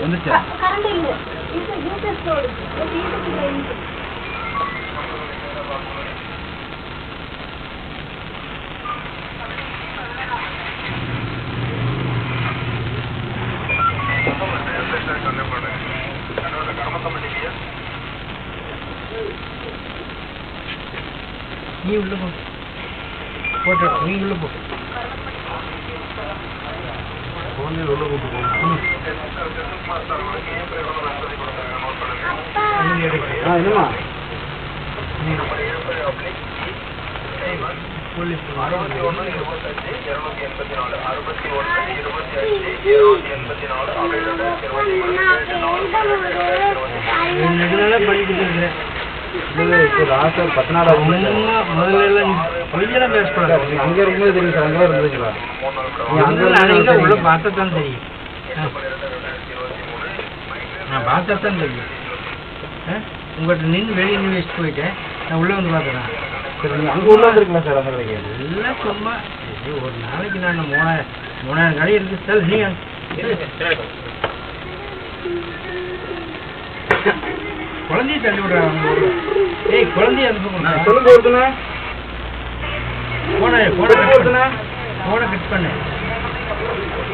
வந்துச்சு கரண்ட் இல்ல இது யூசர் ஸ்டோர் வீட்டுக்கு நீ உள்ள போ போட்டு நீ உள்ள போ போனே உள்ள போட்டு போ என்னமா போலீஸ் 61 25 284 61 படிக்கிட்டு இருக்கிறேன் சார் 14 முதல்ல கொஞ்சம் பேசக்கூடாது அங்கே இருக்கும்போது தெரியும் சார் அங்கே இருந்துச்சுங்களா அங்கே உள்ள பார்த்தா தான் தெரியும் நான் பார்த்தா தான் தெரியும் உங்கள்கிட்ட நின்று வெளியே நின்று வச்சுட்டு போயிட்டேன் நான் உள்ளே வந்து பார்க்குறேன் சரி நீங்கள் அங்கே உள்ள வந்துருக்கலாம் சார் அந்த கடைக்கு எல்லாம் சும்மா ஒரு நாளைக்கு நான் 3000 கடை இருக்குது சார் நீங்கள் குழந்தைய தள்ளி விடுறாங்க ஏய் குழந்தைய அனுப்புங்க சொல்லுங்க ஒருத்தனா போன கட் பண்ணு